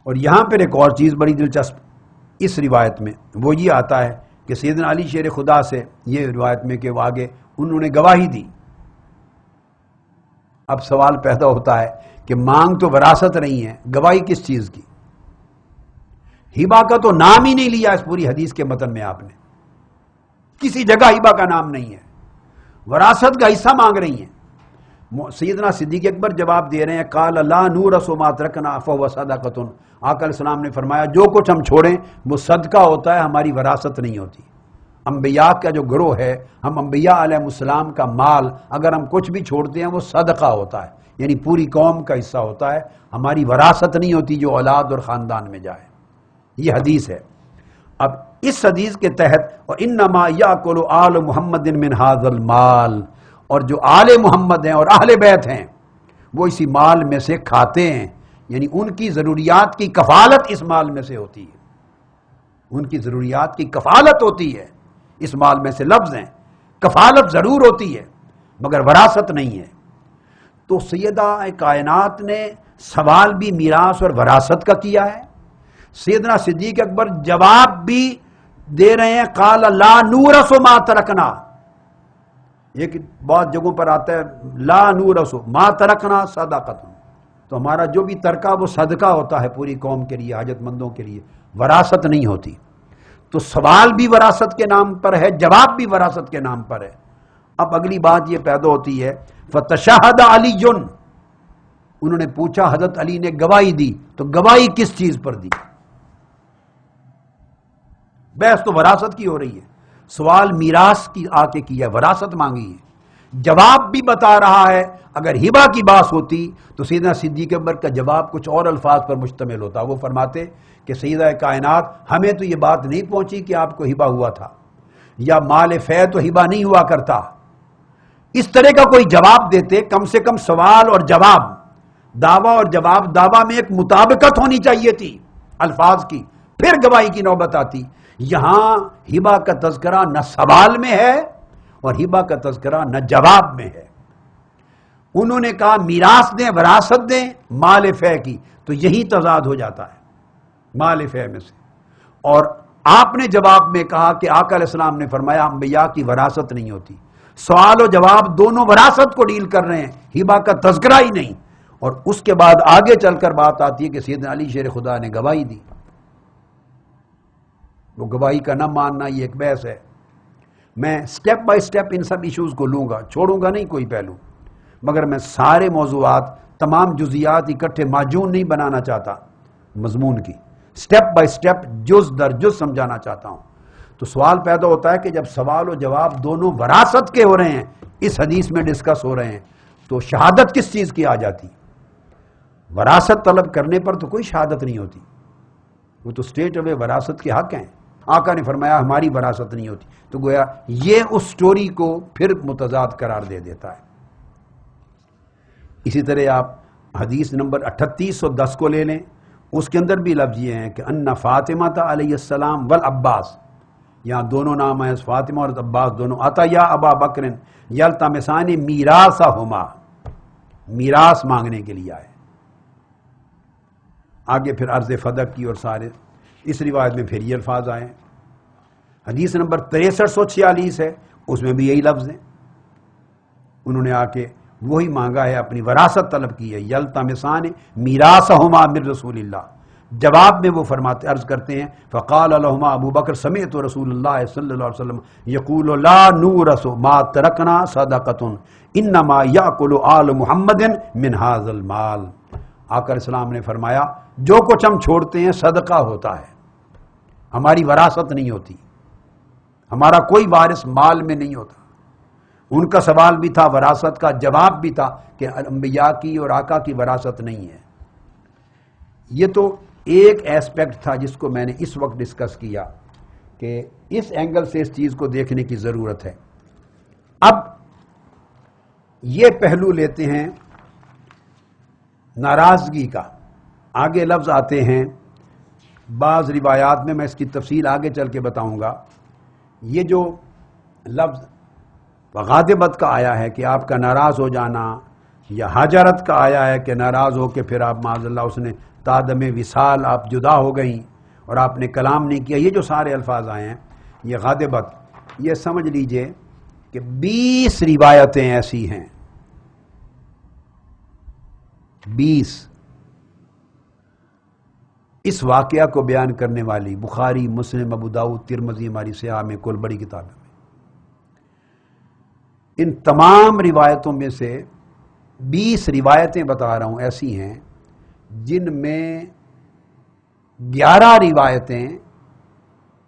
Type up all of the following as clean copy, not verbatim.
اور یہاں پر ایک اور چیز بڑی دلچسپ اس روایت میں وہ یہ آتا ہے کہ سیدنا علی شیر خدا سے یہ روایت میں کہ وہ آگے انہوں نے گواہی دی. اب سوال پیدا ہوتا ہے کہ مانگ تو وراثت نہیں ہے، گواہی کس چیز کی؟ ہبا کا تو نام ہی نہیں لیا اس پوری حدیث کے متن میں، آپ نے کسی جگہ ہبا کا نام نہیں ہے، وراثت کا حصہ مانگ رہی ہیں. سیدنا صدیق اکبر جواب دے رہے ہیں قال لا نورث ما ترکنا فهو صدقۃ. آقا علیہ السلام نے فرمایا جو کچھ ہم چھوڑیں وہ صدقہ ہوتا ہے، ہماری وراثت نہیں ہوتی. انبیاء کا جو گروہ ہے، ہم انبیاء علیہ السلام کا مال اگر ہم کچھ بھی چھوڑتے ہیں وہ صدقہ ہوتا ہے، یعنی پوری قوم کا حصہ ہوتا ہے، ہماری وراثت نہیں ہوتی جو اولاد اور خاندان میں جائے. یہ حدیث ہے. اب اس حدیث کے تحت وَإِنَّمَا يَأْكُلُ آلُ مُحَمَّدٍ مِّنْ هَذَا الْمَالِ، اور جو آل محمد ہیں اور اہل بیت ہیں وہ اسی مال میں سے کھاتے ہیں، یعنی ان کی ضروریات کی کفالت اس مال میں سے ہوتی ہے، ان کی ضروریات کی کفالت ہوتی ہے. اس مال میں سے لفظ ہیں، کفالت ضرور ہوتی ہے مگر وراثت نہیں ہے. تو سیدہ کائنات نے سوال بھی میراث اور وراثت کا کیا ہے. سیدنا صدیق اکبر جواب بھی دے رہے ہیں قال لا نورث ما ترکنا. ایک بہت جگہوں پر آتا ہے لا نورث ما ترکنا صدقۃ، تو ہمارا جو بھی ترکہ وہ صدقہ ہوتا ہے پوری قوم کے لیے، حاجت مندوں کے لیے، وراثت نہیں ہوتی. تو سوال بھی وراثت کے نام پر ہے، جواب بھی وراثت کے نام پر ہے. اب اگلی بات یہ پیدا ہوتی ہے فتشہد علی، انہوں نے پوچھا، حضرت علی نے گواہی دی، تو گواہی کس چیز پر دی؟ بحث تو وراثت کی ہو رہی ہے، سوال میراث کی آ کے کیا، وراثت مانگی ہے. جواب بھی بتا رہا ہے. اگر ہبا کی بات ہوتی تو سیدنا صدیق اکبر کا جواب کچھ اور الفاظ پر مشتمل ہوتا. وہ فرماتے کہ سیدہ کائنات ہمیں تو یہ بات نہیں پہنچی کہ آپ کو ہبا ہوا تھا، یا مال فے تو ہبا نہیں ہوا کرتا. اس طرح کا کوئی جواب دیتے. کم سے کم سوال اور جواب، دعویٰ اور جواب، دعویٰ میں ایک مطابقت ہونی چاہیے تھی الفاظ کی، پھر گواہی کی نوبت آتی. یہاں ہبا کا تذکرہ نہ سوال میں ہے اور ہبا کا تذکرہ نہ جواب میں ہے. انہوں نے کہا میراث دیں، وراثت دیں مال فے کی، تو یہی تضاد ہو جاتا ہے مال فے میں سے. اور آپ نے جواب میں کہا کہ آقا علیہ السلام نے فرمایا انبیاء کی وراثت نہیں ہوتی. سوال و جواب دونوں وراثت کو ڈیل کر رہے ہیں، ہبا کا تذکرہ ہی نہیں. اور اس کے بعد آگے چل کر بات آتی ہے کہ سیدنا علی شیر خدا نے گواہی دی. وہ گواہی کا نہ ماننا یہ ایک بحث ہے. میں step by step in sub issues کو لوں گا، چھوڑوں گا نہیں کوئی پہلو، مگر میں سارے موضوعات، تمام جزیات اکٹھے معجون نہیں بنانا چاہتا مضمون کی. سٹیپ بائی سٹیپ، جز در جز سمجھانا چاہتا ہوں. تو سوال پیدا ہوتا ہے کہ جب سوال و جواب دونوں وراثت کے ہو رہے ہیں، اس حدیث میں ڈسکس ہو رہے ہیں، تو شہادت کس چیز کی آ جاتی؟ وراثت طلب کرنے پر تو کوئی شہادت نہیں ہوتی، وہ تو اسٹیٹ اوے وراثت کے حق ہیں. آقا نے فرمایا ہماری وراثت نہیں ہوتی، تو گویا یہ اس سٹوری کو پھر متضاد قرار دے دیتا ہے. اسی طرح آپ حدیث نمبر 3810 کو لے لیں، اس کے اندر بھی لفظ یہ ہیں کہ ان فاطمہ علیہ السلام والعباس، یہاں دونوں نام ہیں فاطمہ اور عباس دونوں، آتا یا ابا بکر یلتمسان میراثہما، میراث مانگنے کے لیے آئے. آگے پھر عرض فدق کی اور سارے اس روایت میں پھر یہ الفاظ آئے. حدیث نمبر 6346 ہے، اس میں بھی یہی لفظ ہیں. انہوں نے آ کے وہی مانگا ہے، اپنی وراثت طلب کی ہے. یلتمسان میراثہما من رسول اللہ. جواب میں وہ فرماتے عرض کرتے ہیں فقال لهما ابو بکر سمعت رسول اللہ صلی اللہ علیہ وسلم یقول لا نورث ما ترکنا صدقۃ انما یاکل آل محمد من هذا المال. آقا علیہ السلام نے فرمایا جو کچھ ہم چھوڑتے ہیں صدقہ ہوتا ہے، ہماری وراثت نہیں ہوتی، ہمارا کوئی وارث مال میں نہیں ہوتا. ان کا سوال بھی تھا وراثت کا، جواب بھی تھا کہ انبیاء کی اور آقا کی وراثت نہیں ہے. یہ تو ایک ایسپیکٹ تھا جس کو میں نے اس وقت ڈسکس کیا کہ اس اینگل سے اس چیز کو دیکھنے کی ضرورت ہے. اب یہ پہلو لیتے ہیں ناراضگی کا. آگے لفظ آتے ہیں بعض روایات میں اس کی تفصیل آگے چل کے بتاؤں گا. یہ جو لفظ غاضبت کا آیا ہے کہ آپ کا ناراض ہو جانا، یا حجرت کا آیا ہے کہ ناراض ہو کے پھر آپ معاذ اللہ اس نے تادم وصال آپ جدا ہو گئیں اور آپ نے کلام نہیں کیا. یہ جو سارے الفاظ آئے ہیں یہ غاضبت، یہ سمجھ لیجئے کہ 20 روایتیں ایسی ہیں، 20 اس واقعہ کو بیان کرنے والی، بخاری، مسلم، ابو داؤد، ترمذی، ہماری صحاح میں کل بڑی کتابیں میں. ان تمام روایتوں میں سے 20 روایتیں بتا رہا ہوں ایسی ہیں جن میں 11 روایتیں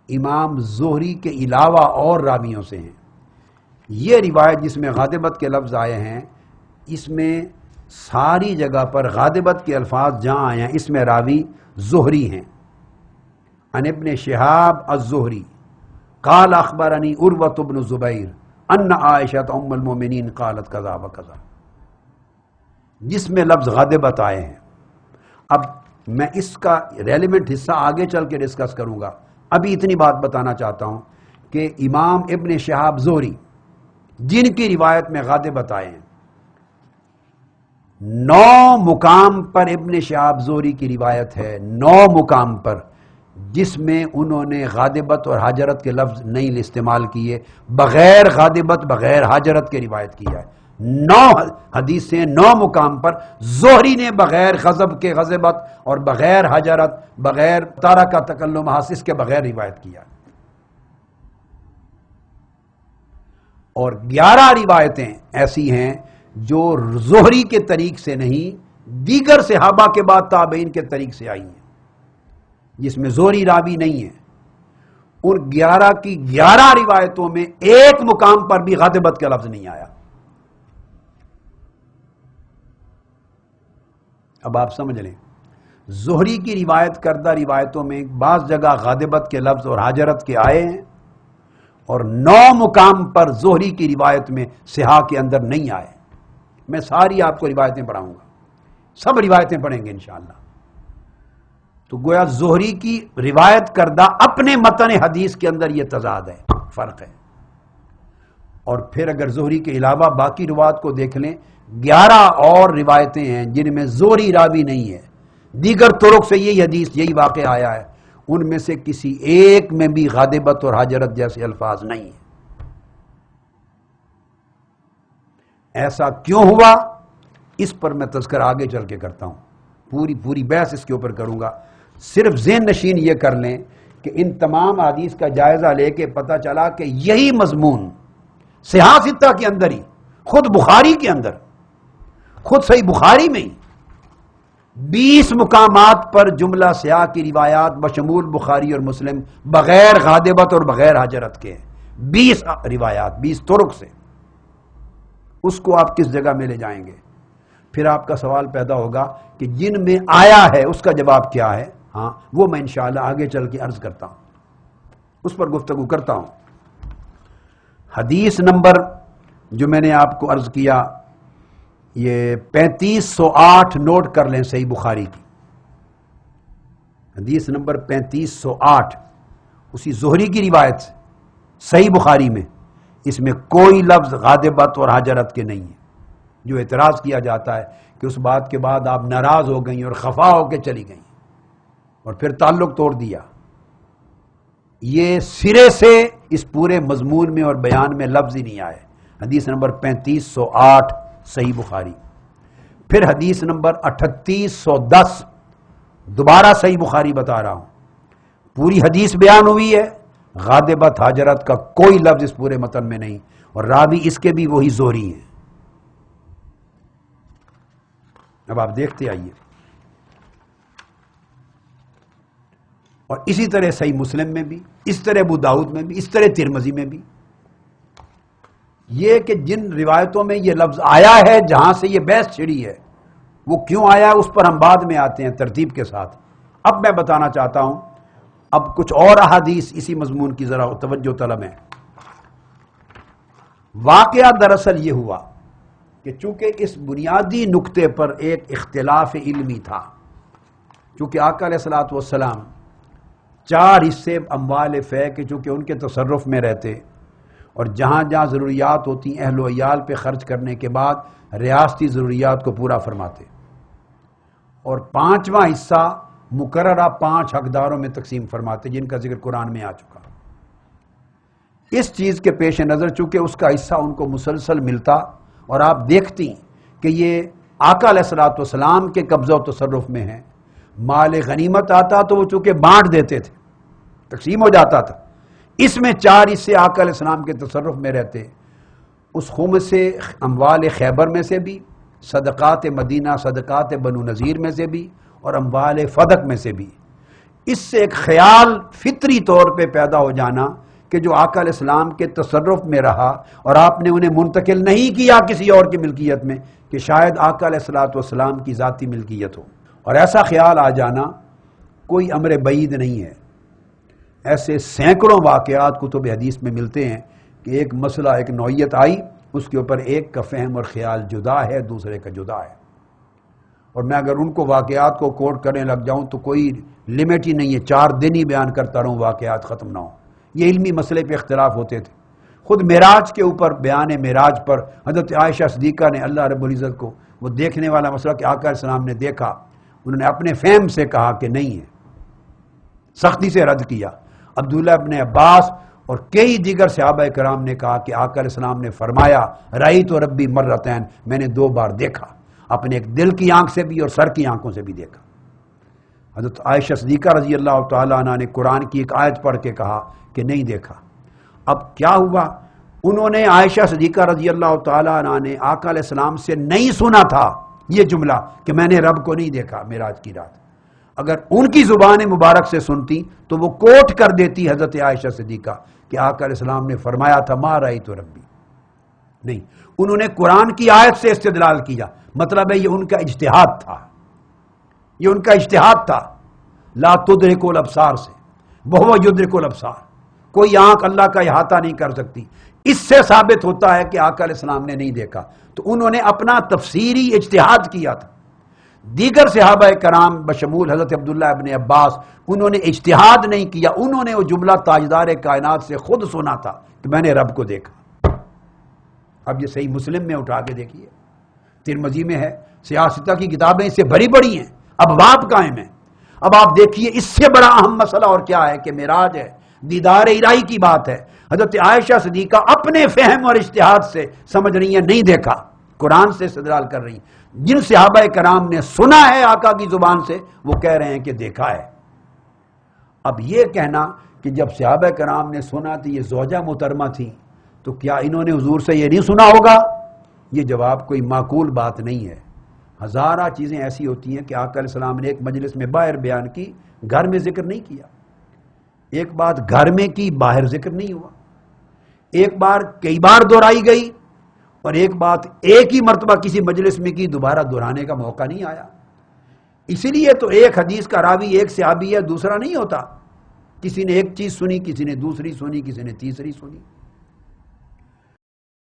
امام زہری کے علاوہ اور راویوں سے ہیں. یہ روایت جس میں غاضبت کے لفظ آئے ہیں، اس میں ساری جگہ پر غاضبت کے الفاظ جہاں آئے ہیں اس میں راوی زہری ہیں. عن ابن شہاب الزہری قال اخبرنی عروۃ بن زبیر ان عائشہ ام المؤمنین قالت کذا وکذا، جس میں لفظ غاضبت آئے ہیں. اب میں اس کا ریلیونٹ حصہ آگے چل کے ڈسکس کروں گا، ابھی اتنی بات بتانا چاہتا ہوں کہ امام ابن شہاب زہری جن کی روایت میں غاضبت آئے ہیں، 9 مقام پر ابن شہاب زہری کی روایت ہے، 9 مقام پر جس میں انہوں نے غاضبت اور حاجرت کے لفظ نہیں استعمال کیے، بغیر غاضبت بغیر حاجرت کی روایت کیا ہے. 9 حدیثیں 9 مقام پر زہری نے بغیر غضب کے غضبت اور بغیر حجرت بغیر تارا کا تکلم حاسس کے بغیر روایت کیا. اور 11 روایتیں ایسی ہیں جو زہری کے طریق سے نہیں دیگر صحابہ کے بعد تابعین کے طریق سے آئی ہیں، جس میں زہری راوی نہیں ہے. اور 11 کی 11 روایتوں میں ایک مقام پر بھی غاضبت کا لفظ نہیں آیا. اب آپ سمجھ لیں، زہری کی روایت کردہ روایتوں میں بعض جگہ غاضبت کے لفظ اور حاجرت کے آئے ہیں، اور 9 مقام پر زہری کی روایت میں صحاح کے اندر نہیں آئے. میں ساری آپ کو روایتیں پڑھاؤں گا، سب روایتیں پڑھیں گے انشاءاللہ. تو گویا زہری کی روایت کردہ اپنے متن حدیث کے اندر یہ تضاد ہے، فرق ہے. اور پھر اگر زہری کے علاوہ باقی روایت کو دیکھ لیں، 11 اور روایتیں ہیں جن میں زہری راوی نہیں ہے، دیگر طرق سے یہی حدیث یہی واقعہ آیا ہے، ان میں سے کسی ایک میں بھی غاضبت اور حاجرت جیسے الفاظ نہیں ہیں. ایسا کیوں ہوا اس پر میں تذکرہ آگے چل کے کرتا ہوں، پوری بحث اس کے اوپر کروں گا. صرف ذہن نشین یہ کر لیں کہ ان تمام حدیث کا جائزہ لے کے پتہ چلا کہ یہی مضمون صحاح ستہ کے اندر ہی، خود بخاری کے اندر، خود صحیح بخاری میں ہی 20 مقامات پر جملہ صحاح کی روایات بشمول بخاری اور مسلم بغیر غاضبت اور بغیر حاجرت کے، 20 روایات 20 طرق سے. اس کو آپ کس جگہ میں لے جائیں گے؟ پھر آپ کا سوال پیدا ہوگا کہ جن میں آیا ہے اس کا جواب کیا ہے. ہاں وہ میں انشاءاللہ آگے چل کے عرض کرتا ہوں، اس پر گفتگو کرتا ہوں. حدیث نمبر جو میں نے آپ کو عرض کیا یہ 3508 نوٹ کر لیں صحیح بخاری کی. حدیث نمبر 3508 اسی زہری کی روایت صحیح بخاری میں، اس میں کوئی لفظ غاضبت اور حاجرت کے نہیں ہے. جو اعتراض کیا جاتا ہے کہ اس بات کے بعد آپ ناراض ہو گئیں اور خفا ہو کے چلی گئیں اور پھر تعلق توڑ دیا، یہ سرے سے اس پورے مضمون میں اور بیان میں لفظ ہی نہیں آئے. حدیث نمبر 3508 صحیح بخاری. پھر حدیث نمبر 3810 دوبارہ صحیح بخاری بتا رہا ہوں، پوری حدیث بیان ہوئی ہے، غاضبت حاجرت کا کوئی لفظ اس پورے متن میں نہیں، اور راوی اس کے بھی وہی زہری ہیں. اب آپ دیکھتے آئیے. اور اسی طرح صحیح مسلم میں بھی، اس طرح ابو داؤد میں بھی، اس طرح ترمذی میں بھی. یہ کہ جن روایتوں میں یہ لفظ آیا ہے جہاں سے یہ بحث چھڑی ہے وہ کیوں آیا ہے اس پر ہم بعد میں آتے ہیں ترتیب کے ساتھ. اب میں بتانا چاہتا ہوں اب کچھ اور احادیث اسی مضمون کی ذرا توجہ طلب ہے. واقعہ دراصل یہ ہوا کہ چونکہ اس بنیادی نقطے پر ایک اختلاف علمی تھا، چونکہ آقا علیہ الصلوۃ والسلام 4 حصے اموال فے کے چونکہ ان کے تصرف میں رہتے اور جہاں جہاں ضروریات ہوتی ہیں اہل و عیال پہ خرچ کرنے کے بعد ریاستی ضروریات کو پورا فرماتے، اور 5واں حصہ مقررہ 5 حقداروں میں تقسیم فرماتے جن کا ذکر قرآن میں آ چکا۔ اس چیز کے پیش نظر چونکہ اس کا حصہ ان کو مسلسل ملتا، اور آپ دیکھتی کہ یہ آقا علیہ الصلوۃ والسلام کے قبضہ و تصرف میں ہے، مال غنیمت آتا تو وہ چونکہ بانٹ دیتے تھے، تقسیم ہو جاتا تھا، اس میں 4 حصے آقا علیہ السلام کے تصرف میں رہتے، اس خمس سے اموال خیبر میں سے بھی، صدقات مدینہ صدقات بنو نذیر میں سے بھی، اور اموال فدق میں سے بھی۔ اس سے ایک خیال فطری طور پہ پیدا ہو جانا کہ جو آقا علیہ السلام کے تصرف میں رہا اور آپ نے انہیں منتقل نہیں کیا کسی اور کی ملکیت میں، کہ شاید آقا علیہ الصلوۃ والسلام کی ذاتی ملکیت ہو، اور ایسا خیال آ جانا کوئی امر بعید نہیں ہے۔ ایسے سینکڑوں واقعات کتب حدیث میں ملتے ہیں کہ ایک مسئلہ ایک نوعیت آئی، اس کے اوپر ایک کا فہم اور خیال جدا ہے، دوسرے کا جدا ہے، اور میں اگر ان کو واقعات کو کوٹ کرنے لگ جاؤں تو کوئی لمٹ ہی نہیں ہے، 4 دن ہی بیان کرتا رہوں واقعات ختم نہ ہوں۔ یہ علمی مسئلے پہ اختلاف ہوتے تھے۔ خود معراج کے اوپر بیان معراج پر حضرت عائشہ صدیقہ نے اللہ رب العزت کو وہ دیکھنے والا مسئلہ کہ آقا علیہ السلام نے دیکھا، انہوں نے اپنے فہم سے کہا کہ نہیں ہے، سختی سے رد کیا۔ عبداللہ ابن عباس اور کئی دیگر صحابہ کرام نے کہا کہ آقا علیہ السلام نے فرمایا رأیت ربی مرتین، میں نے 2 بار دیکھا، اپنے ایک دل کی آنکھ سے بھی اور سر کی آنکھوں سے بھی دیکھا۔ حضرت عائشہ صدیقہ رضی اللہ تعالیٰ عنہ نے قرآن کی ایک آیت پڑھ کے کہا کہ نہیں دیکھا۔ اب کیا ہوا، انہوں نے عائشہ صدیقہ رضی اللہ تعالیٰ عنہ نے آقا علیہ السلام سے نہیں سنا تھا یہ جملہ کہ میں نے رب کو نہیں دیکھا معراج کی رات۔ اگر ان کی زبان مبارک سے سنتی تو وہ کوٹ کر دیتی حضرت عائشہ صدیقہ کہ آقا علیہ السلام نے فرمایا تھا ما رأیت ربی، نہیں، انہوں نے قرآن کی آیت سے استدلال کیا، مطلب ہے یہ ان کا اجتہاد تھا، یہ ان کا اجتہاد تھا، لا تدرک الابصار سے، وہو یدرک الابصار، کوئی آنکھ اللہ کا احاطہ نہیں کر سکتی۔ اس سے ثابت ہوتا ہے کہ آقا علیہ السلام نے نہیں دیکھا، تو انہوں نے اپنا تفسیری اجتہاد کیا تھا۔ دیگر صحابہ کرام بشمول حضرت عبداللہ ابن عباس، انہوں نے اجتہاد نہیں کیا، انہوں نے وہ جملہ تاجدار کائنات سے خود سنا تھا کہ میں نے رب کو دیکھا۔ اب یہ صحیح مسلم میں اٹھا کے دیکھیے، ترمذی میں ہے، سیاستہ کی کتابیں اس سے بھری بڑی ہیں، ابواب قائم ہیں۔ اب آپ دیکھیے اس سے بڑا اہم مسئلہ اور کیا ہے کہ معراج ہے، دیدار الہی کی بات ہے۔ حضرت عائشہ صدیقہ اپنے فہم اور اجتہاد سے سمجھ رہی ہیں نہیں دیکھا، قرآن سے استدلال کر رہی ہیں۔ جن صحابہ کرام نے سنا ہے آقا کی زبان سے وہ کہہ رہے ہیں کہ دیکھا ہے۔ اب یہ کہنا کہ جب صحابہ کرام نے سنا تو یہ زوجہ محترمہ تھی، تو کیا انہوں نے حضور سے یہ نہیں سنا ہوگا؟ یہ جواب کوئی معقول بات نہیں ہے۔ ہزارہ چیزیں ایسی ہوتی ہیں کہ آقا علیہ السلام نے ایک مجلس میں باہر بیان کی، گھر میں ذکر نہیں کیا۔ ایک بات گھر میں کی، باہر ذکر نہیں ہوا۔ ایک بار کئی بار دہرائی گئی، اور ایک بات ایک ہی مرتبہ کسی مجلس میں کی، دوبارہ دہرانے کا موقع نہیں آیا۔ اسی لیے تو ایک حدیث کا راوی ایک صحابی ہے، دوسرا نہیں ہوتا۔ کسی نے ایک چیز سنی، کسی نے دوسری سنی، کسی نے تیسری سنی۔